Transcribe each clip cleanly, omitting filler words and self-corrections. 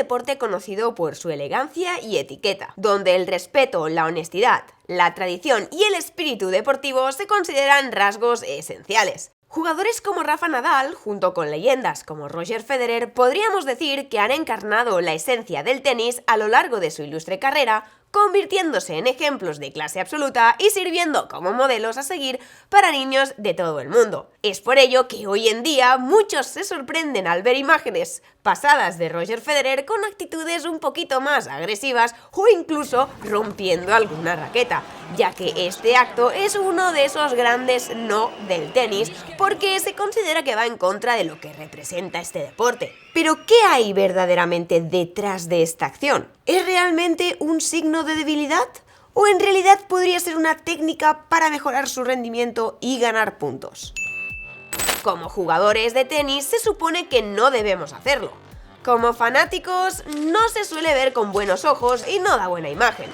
deporte conocido por su elegancia y etiqueta, donde el respeto, la honestidad, la tradición y el espíritu deportivo se consideran rasgos esenciales. Jugadores como Rafa Nadal, junto con leyendas como Roger Federer, podríamos decir que han encarnado la esencia del tenis a lo largo de su ilustre carrera, convirtiéndose en ejemplos de clase absoluta y sirviendo como modelos a seguir para niños de todo el mundo. Es por ello que hoy en día muchos se sorprenden al ver imágenes pasadas de Roger Federer con actitudes un poquito más agresivas o incluso rompiendo alguna raqueta, ya que este acto es uno de esos grandes no del tenis porque se considera que va en contra de lo que representa este deporte. Pero ¿qué hay verdaderamente detrás de esta acción? ¿Es realmente un signo de debilidad? ¿O en realidad podría ser una técnica para mejorar su rendimiento y ganar puntos? Como jugadores de tenis se supone que no debemos hacerlo. Como fanáticos no se suele ver con buenos ojos y no da buena imagen.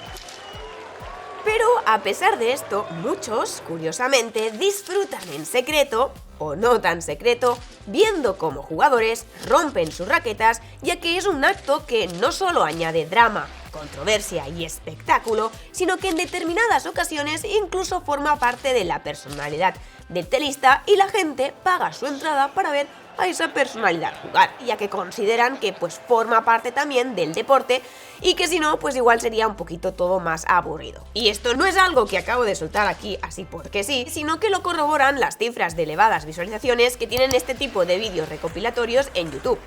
Pero a pesar de esto, muchos, curiosamente, disfrutan en secreto, o no tan secreto, viendo cómo jugadores rompen sus raquetas, ya que es un acto que no solo añade drama, controversia y espectáculo, sino que en determinadas ocasiones incluso forma parte de la personalidad del tenista y la gente paga su entrada para ver a esa personalidad jugar, ya que consideran que pues forma parte también del deporte y que si no, pues igual sería un poquito todo más aburrido. Y esto no es algo que acabo de soltar aquí así porque sí, sino que lo corroboran las cifras de elevadas visualizaciones que tienen este tipo de vídeos recopilatorios en YouTube.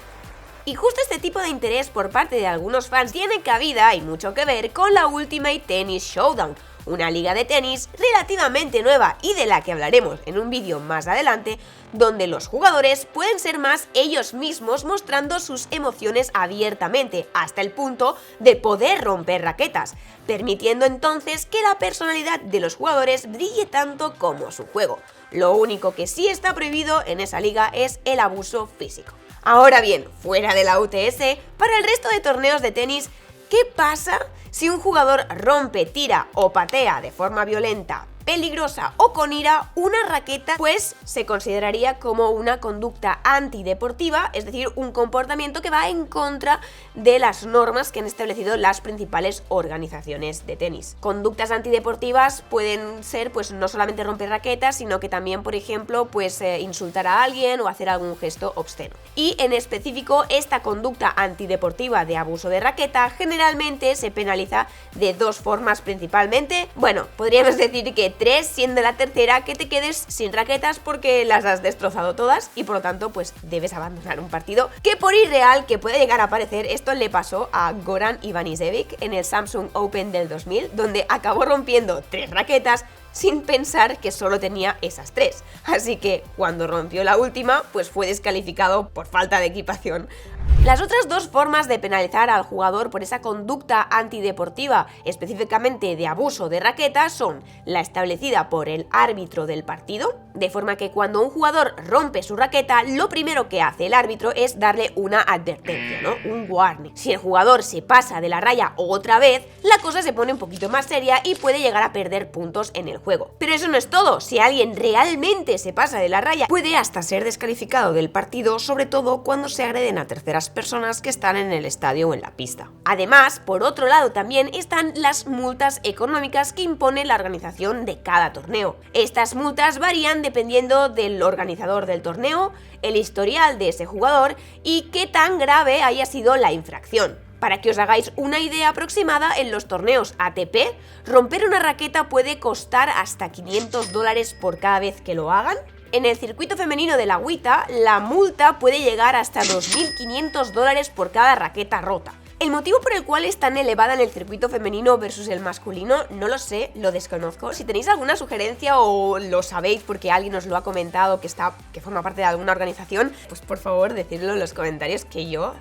Y justo este tipo de interés por parte de algunos fans tiene cabida y mucho que ver con la Ultimate Tennis Showdown, una liga de tenis relativamente nueva y de la que hablaremos en un vídeo más adelante, donde los jugadores pueden ser más ellos mismos mostrando sus emociones abiertamente, hasta el punto de poder romper raquetas, permitiendo entonces que la personalidad de los jugadores brille tanto como su juego. Lo único que sí está prohibido en esa liga es el abuso físico. Ahora bien, fuera de la UTS, para el resto de torneos de tenis, ¿qué pasa si un jugador rompe, tira o patea de forma violenta, peligrosa o con ira una raqueta? Pues se consideraría como una conducta antideportiva, es decir, un comportamiento que va en contra de las normas que han establecido las principales organizaciones de tenis. Conductas antideportivas pueden ser pues no solamente romper raquetas, sino que también, por ejemplo, pues insultar a alguien o hacer algún gesto obsceno. Y en específico, esta conducta antideportiva de abuso de raqueta generalmente se penaliza de dos formas principalmente. Bueno, podríamos decir que tres, siendo la tercera que te quedes sin raquetas porque las has destrozado todas y por lo tanto pues debes abandonar un partido, que por irreal que puede llegar a parecer, esto le pasó a Goran Ivanisevic en el Samsung Open del 2000, donde acabó rompiendo 3 raquetas sin pensar que solo tenía esas 3. Así que cuando rompió la última, pues fue descalificado por falta de equipación. Las otras dos formas de penalizar al jugador por esa conducta antideportiva, específicamente de abuso de raquetas, son la establecida por el árbitro del partido, de forma que cuando un jugador rompe su raqueta, lo primero que hace el árbitro es darle una advertencia, ¿no? Un warning. Si el jugador se pasa de la raya otra vez, la cosa se pone un poquito más seria y puede llegar a perder puntos en el juego. Pero eso no es todo, si alguien realmente se pasa de la raya, puede hasta ser descalificado del partido, sobre todo cuando se agreden a terceras personas que están en el estadio o en la pista. Además, por otro lado también están las multas económicas que impone la organización de cada torneo. Estas multas varían dependiendo del organizador del torneo, el historial de ese jugador y qué tan grave haya sido la infracción. Para que os hagáis una idea aproximada, en los torneos ATP, romper una raqueta puede costar hasta $500 por cada vez que lo hagan. En el circuito femenino de la WTA, la multa puede llegar hasta $2.500 por cada raqueta rota. El motivo por el cual es tan elevada en el circuito femenino versus el masculino no lo sé, lo desconozco. Si tenéis alguna sugerencia o lo sabéis porque alguien os lo ha comentado que forma parte de alguna organización, pues por favor decidlo en los comentarios, que yo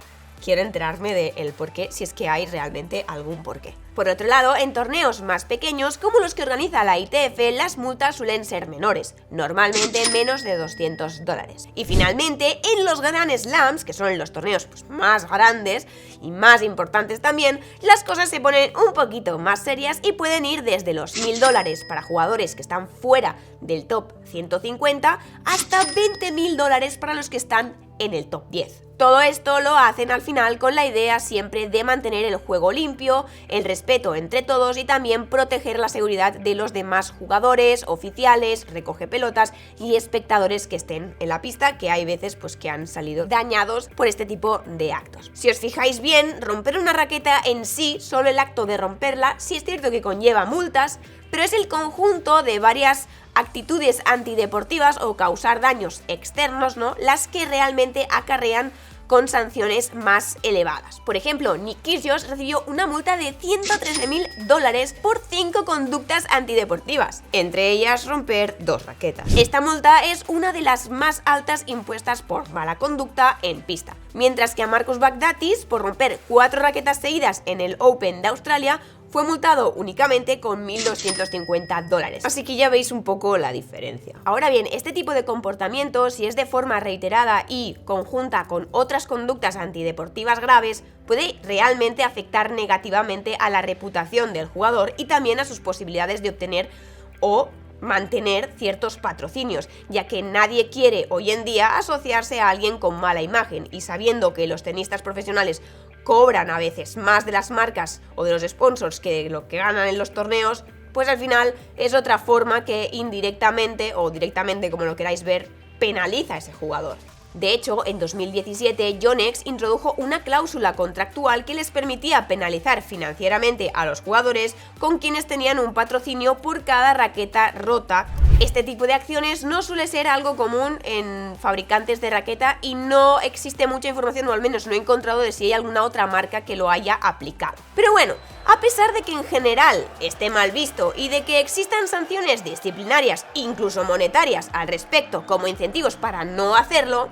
quiero enterarme del porqué, si es que hay realmente algún porqué. Por otro lado, en torneos más pequeños, como los que organiza la ITF, las multas suelen ser menores, normalmente menos de $200. Y finalmente, en los Grand Slams, que son los torneos pues, más grandes y más importantes también, las cosas se ponen un poquito más serias y pueden ir desde los $1.000 para jugadores que están fuera del top 150 hasta $20.000 para los que están en el top 10. Todo esto lo hacen al final con la idea siempre de mantener el juego limpio, el respeto entre todos y también proteger la seguridad de los demás jugadores, oficiales, recogepelotas y espectadores que estén en la pista, que hay veces pues que han salido dañados por este tipo de actos. Si os fijáis bien, romper una raqueta en sí, solo el acto de romperla, sí es cierto que conlleva multas, pero es el conjunto de varias actitudes antideportivas o causar daños externos, ¿no?, las que realmente acarrean con sanciones más elevadas. Por ejemplo, Nick Kyrgios recibió una multa de $113.000 por 5 conductas antideportivas, entre ellas romper 2 raquetas. Esta multa es una de las más altas impuestas por mala conducta en pista, mientras que a Marcus Baghdatis, por romper 4 raquetas seguidas en el Open de Australia, fue multado únicamente con $1.250. Así que ya veis un poco la diferencia. Ahora bien, este tipo de comportamiento, si es de forma reiterada y conjunta con otras conductas antideportivas graves, puede realmente afectar negativamente a la reputación del jugador y también a sus posibilidades de obtener o mantener ciertos patrocinios, ya que nadie quiere hoy en día asociarse a alguien con mala imagen, y sabiendo que los tenistas profesionales cobran a veces más de las marcas o de los sponsors que lo que ganan en los torneos, pues al final es otra forma que indirectamente o directamente, como lo queráis ver, penaliza a ese jugador. De hecho, en 2017, Yonex introdujo una cláusula contractual que les permitía penalizar financieramente a los jugadores con quienes tenían un patrocinio por cada raqueta rota. Este tipo de acciones no suele ser algo común en fabricantes de raqueta y no existe mucha información, o al menos no he encontrado de si hay alguna otra marca que lo haya aplicado. Pero bueno, a pesar de que en general esté mal visto y de que existan sanciones disciplinarias, incluso monetarias, al respecto como incentivos para no hacerlo,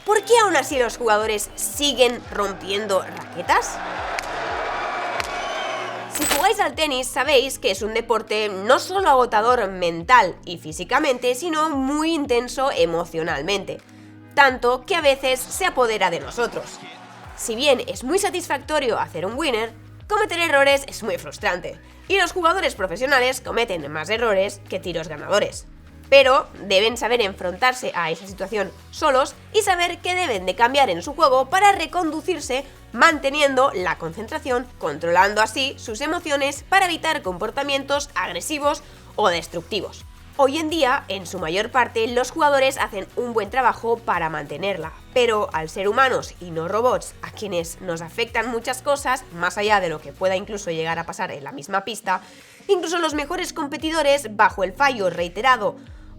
¿por qué aún así los jugadores siguen rompiendo raquetas? Si jugáis al tenis, sabéis que es un deporte no solo agotador mental y físicamente, sino muy intenso emocionalmente, tanto que a veces se apodera de nosotros. Si bien es muy satisfactorio hacer un winner, cometer errores es muy frustrante, y los jugadores profesionales cometen más errores que tiros ganadores. Pero deben saber enfrentarse a esa situación solos y saber qué deben de cambiar en su juego para reconducirse manteniendo la concentración, controlando así sus emociones para evitar comportamientos agresivos o destructivos. Hoy en día, en su mayor parte, los jugadores hacen un buen trabajo para mantenerla, pero al ser humanos y no robots, a quienes nos afectan muchas cosas, más allá de lo que pueda incluso llegar a pasar en la misma pista, incluso los mejores competidores, bajo el fallo reiterado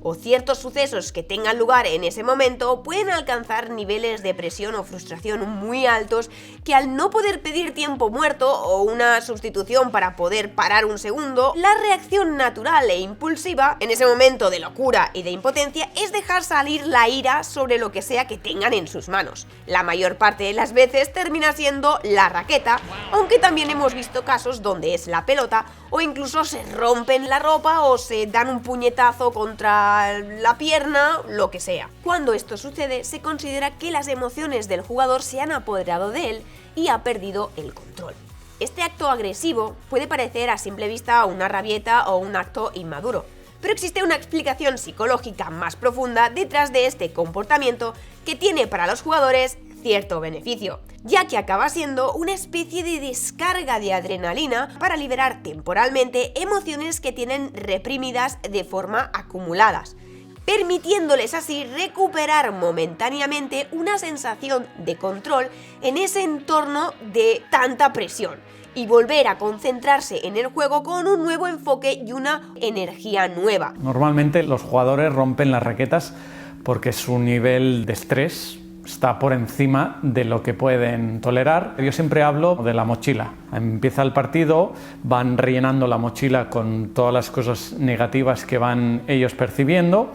o ciertos sucesos que tengan lugar en ese momento, pueden alcanzar niveles de presión o frustración muy altos que, al no poder pedir tiempo muerto o una sustitución para poder parar un segundo, la reacción natural e impulsiva en ese momento de locura y de impotencia es dejar salir la ira sobre lo que sea que tengan en sus manos. La mayor parte de las veces termina siendo la raqueta, aunque también hemos visto casos donde es la pelota, o incluso se rompen la ropa o se dan un puñetazo contra la pierna, lo que sea. Cuando esto sucede, se considera que las emociones del jugador se han apoderado de él y ha perdido el control. Este acto agresivo puede parecer a simple vista una rabieta o un acto inmaduro, pero existe una explicación psicológica más profunda detrás de este comportamiento que tiene para los jugadores cierto beneficio, ya que acaba siendo una especie de descarga de adrenalina para liberar temporalmente emociones que tienen reprimidas de forma acumuladas, permitiéndoles así recuperar momentáneamente una sensación de control en ese entorno de tanta presión y volver a concentrarse en el juego con un nuevo enfoque y una energía nueva. Normalmente los jugadores rompen las raquetas porque su nivel de estrés está por encima de lo que pueden tolerar. Yo siempre hablo de la mochila. Empieza el partido, van rellenando la mochila con todas las cosas negativas que van ellos percibiendo,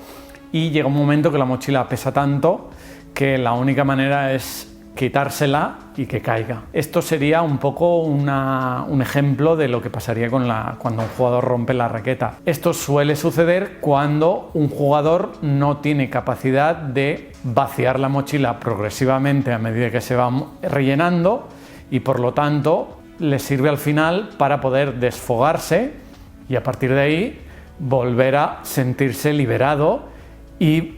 y llega un momento que la mochila pesa tanto que la única manera es quitársela y que caiga. Esto sería un poco un ejemplo de lo que pasaría cuando un jugador rompe la raqueta. Esto suele suceder cuando un jugador no tiene capacidad de vaciar la mochila progresivamente a medida que se va rellenando, y por lo tanto le sirve al final para poder desfogarse y a partir de ahí volver a sentirse liberado y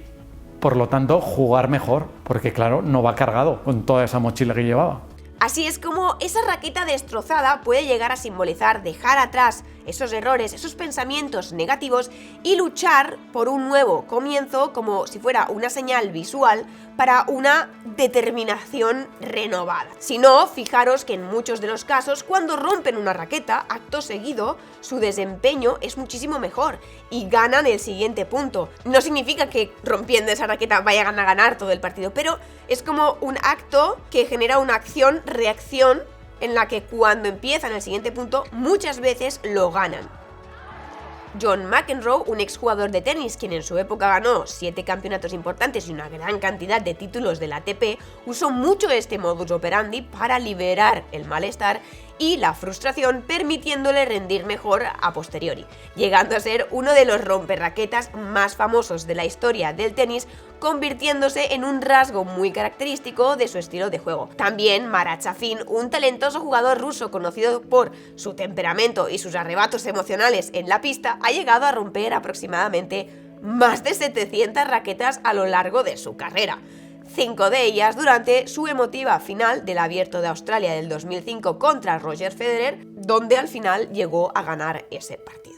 por lo tanto jugar mejor, porque claro, no va cargado con toda esa mochila que llevaba. Así es como esa raqueta destrozada puede llegar a simbolizar dejar atrás esos errores, esos pensamientos negativos y luchar por un nuevo comienzo como si fuera una señal visual para una determinación renovada. Si no, fijaros que en muchos de los casos, cuando rompen una raqueta, acto seguido, su desempeño es muchísimo mejor y ganan el siguiente punto. No significa que rompiendo esa raqueta vayan a ganar todo el partido, pero es como un acto que genera una acción-reacción en la que cuando empiezan el siguiente punto, muchas veces lo ganan. John McEnroe, un exjugador de tenis quien en su época ganó 7 campeonatos importantes y una gran cantidad de títulos del ATP, usó mucho este modus operandi para liberar el malestar y la frustración, permitiéndole rendir mejor a posteriori, llegando a ser uno de los romperraquetas más famosos de la historia del tenis, convirtiéndose en un rasgo muy característico de su estilo de juego. También Marat Safin, un talentoso jugador ruso conocido por su temperamento y sus arrebatos emocionales en la pista, ha llegado a romper aproximadamente más de 700 raquetas a lo largo de su carrera. 5 de ellas durante su emotiva final del Abierto de Australia del 2005 contra Roger Federer, donde al final llegó a ganar ese partido.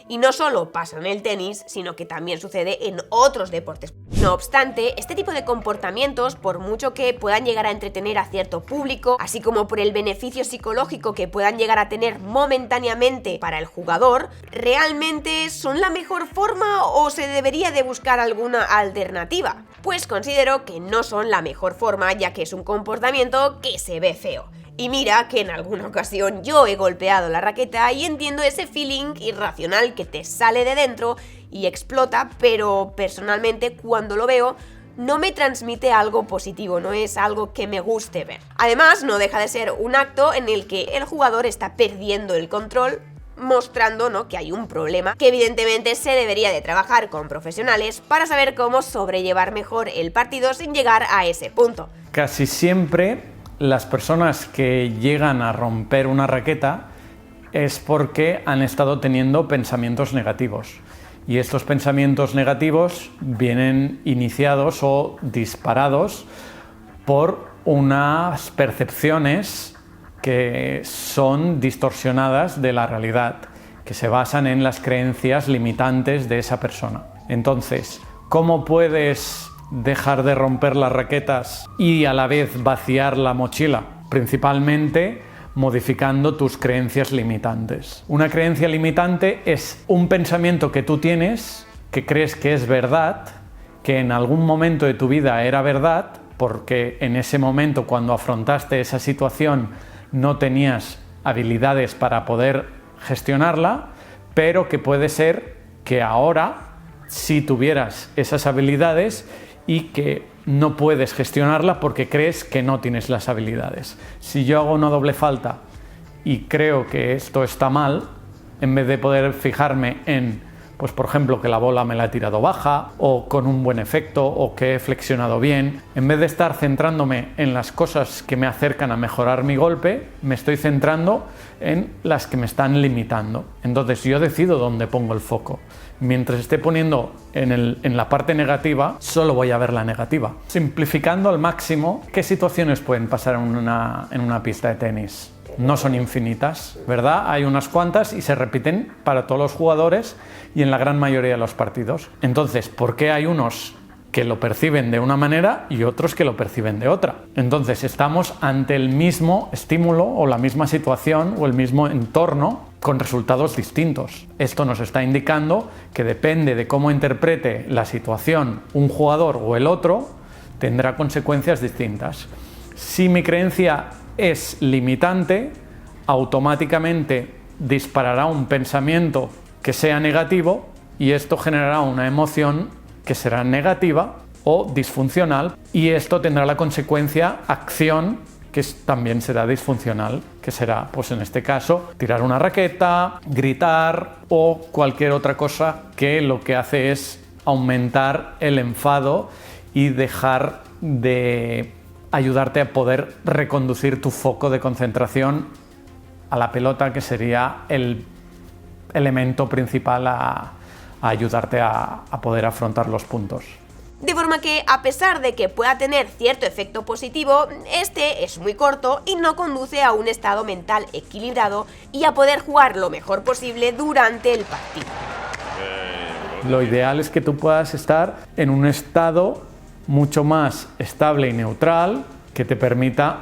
Y no solo pasa en el tenis, sino que también sucede en otros deportes. No obstante, este tipo de comportamientos, por mucho que puedan llegar a entretener a cierto público, así como por el beneficio psicológico que puedan llegar a tener momentáneamente para el jugador, ¿realmente son la mejor forma o se debería de buscar alguna alternativa? Pues considero que no son la mejor forma, ya que es un comportamiento que se ve feo. Y mira que en alguna ocasión yo he golpeado la raqueta y entiendo ese feeling irracional que te sale de dentro y explota, pero personalmente cuando lo veo no me transmite algo positivo, no es algo que me guste ver. Además, no deja de ser un acto en el que el jugador está perdiendo el control, mostrando, ¿no?, que hay un problema que evidentemente se debería de trabajar con profesionales para saber cómo sobrellevar mejor el partido sin llegar a ese punto. Casi siempre las personas que llegan a romper una raqueta es porque han estado teniendo pensamientos negativos. Y estos pensamientos negativos vienen iniciados o disparados por unas percepciones que son distorsionadas de la realidad, que se basan en las creencias limitantes de esa persona. Entonces, ¿cómo puedes dejar de romper las raquetas y a la vez vaciar la mochila? Principalmente modificando tus creencias limitantes. Una creencia limitante es un pensamiento que tú tienes, que crees que es verdad, que en algún momento de tu vida era verdad, porque en ese momento cuando afrontaste esa situación no tenías habilidades para poder gestionarla, pero que puede ser que ahora sí tuvieras esas habilidades y que no puedes gestionarla porque crees que no tienes las habilidades. Si yo hago una doble falta y creo que esto está mal, en vez de poder fijarme en, pues por ejemplo, que la bola me la he tirado baja o con un buen efecto o que he flexionado bien, en vez de estar centrándome en las cosas que me acercan a mejorar mi golpe, me estoy centrando en las que me están limitando. Entonces yo decido dónde pongo el foco. Mientras esté poniendo en la parte negativa, solo voy a ver la negativa. Simplificando al máximo, ¿qué situaciones pueden pasar en una pista de tenis? No son infinitas, ¿verdad? Hay unas cuantas y se repiten para todos los jugadores y en la gran mayoría de los partidos. Entonces, ¿por qué hay unos que lo perciben de una manera y otros que lo perciben de otra? Entonces, estamos ante el mismo estímulo o la misma situación o el mismo entorno con resultados distintos. Esto nos está indicando que depende de cómo interprete la situación un jugador o el otro, tendrá consecuencias distintas. Si mi creencia es limitante, automáticamente disparará un pensamiento que sea negativo y esto generará una emoción que será negativa o disfuncional y esto tendrá la consecuencia acción que también será disfuncional, que será, pues en este caso, tirar una raqueta, gritar o cualquier otra cosa que lo que hace es aumentar el enfado y dejar de ayudarte a poder reconducir tu foco de concentración a la pelota, que sería el elemento principal a ayudarte a poder afrontar los puntos. De forma que, a pesar de que pueda tener cierto efecto positivo, este es muy corto y no conduce a un estado mental equilibrado y a poder jugar lo mejor posible durante el partido. Lo ideal es que tú puedas estar en un estado mucho más estable y neutral que te permita,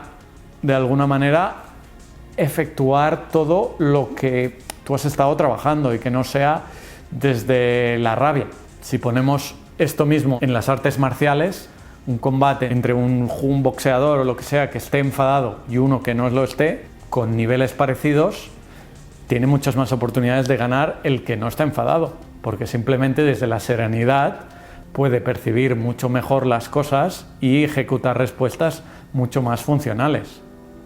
de alguna manera, efectuar todo lo que tú has estado trabajando y que no sea desde la rabia. Si ponemos esto mismo en las artes marciales, un combate entre un boxeador o lo que sea que esté enfadado y uno que no lo esté, con niveles parecidos, tiene muchas más oportunidades de ganar el que no está enfadado, porque simplemente desde la serenidad puede percibir mucho mejor las cosas y ejecutar respuestas mucho más funcionales.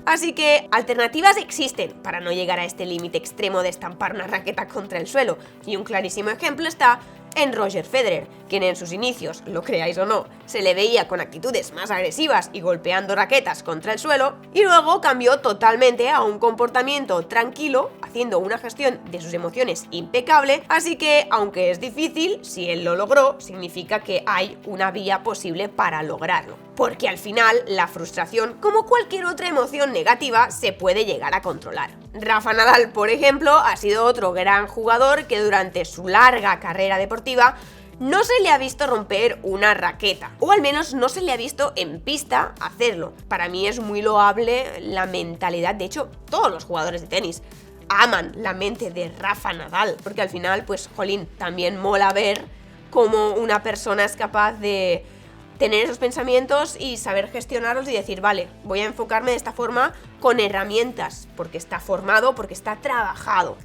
Así que alternativas existen para no llegar a este límite extremo de estampar una raqueta contra el suelo, y un clarísimo ejemplo está en Roger Federer, quien en sus inicios, lo creáis o no, se le veía con actitudes más agresivas y golpeando raquetas contra el suelo, y luego cambió totalmente a un comportamiento tranquilo, haciendo una gestión de sus emociones impecable, así que, aunque es difícil, si él lo logró, significa que hay una vía posible para lograrlo. Porque al final, la frustración, como cualquier otra emoción negativa, se puede llegar a controlar. Rafa Nadal, por ejemplo, ha sido otro gran jugador que durante su larga carrera deportiva no se le ha visto romper una raqueta, o al menos no se le ha visto en pista hacerlo. Para mí es muy loable la mentalidad, de hecho, todos los jugadores de tenis aman la mente de Rafa Nadal, porque al final, pues, jolín, también mola ver cómo una persona es capaz de tener esos pensamientos y saber gestionarlos y decir, vale, voy a enfocarme de esta forma con herramientas, porque está formado, porque está trabajado.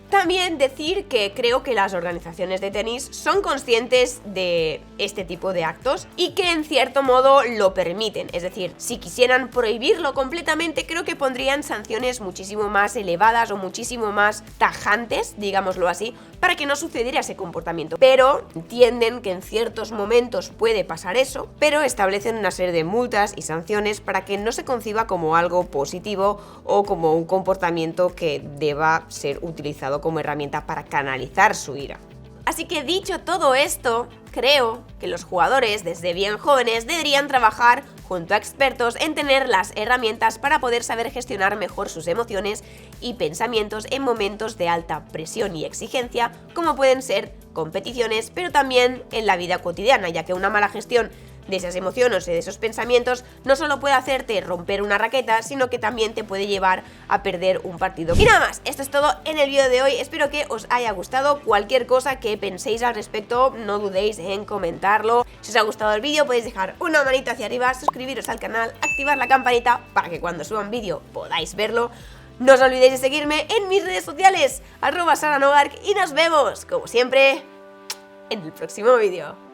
También decir que creo que las organizaciones de tenis son conscientes de este tipo de actos y que en cierto modo lo permiten. Es decir, si quisieran prohibirlo completamente, creo que pondrían sanciones muchísimo más elevadas o muchísimo más tajantes, digámoslo así, para que no sucediera ese comportamiento. Pero entienden que en ciertos momentos puede pasar eso, pero establecen una serie de multas y sanciones para que no se conciba como algo positivo o como un comportamiento que deba ser utilizado como herramienta para canalizar su ira. Así que, dicho todo esto, creo que los jugadores desde bien jóvenes deberían trabajar junto a expertos en tener las herramientas para poder saber gestionar mejor sus emociones y pensamientos en momentos de alta presión y exigencia, como pueden ser competiciones, pero también en la vida cotidiana, ya que una mala gestión de esas emociones y de esos pensamientos no solo puede hacerte romper una raqueta, sino que también te puede llevar a perder un partido. Y nada más, esto es todo en el vídeo de hoy. Espero que os haya gustado. Cualquier cosa que penséis al respecto, no dudéis en comentarlo. Si os ha gustado el vídeo, podéis dejar una manita hacia arriba, suscribiros al canal, activar la campanita para que cuando suba un vídeo podáis verlo. No os olvidéis de seguirme en mis redes sociales, @saranogark, y nos vemos, como siempre, en el próximo vídeo.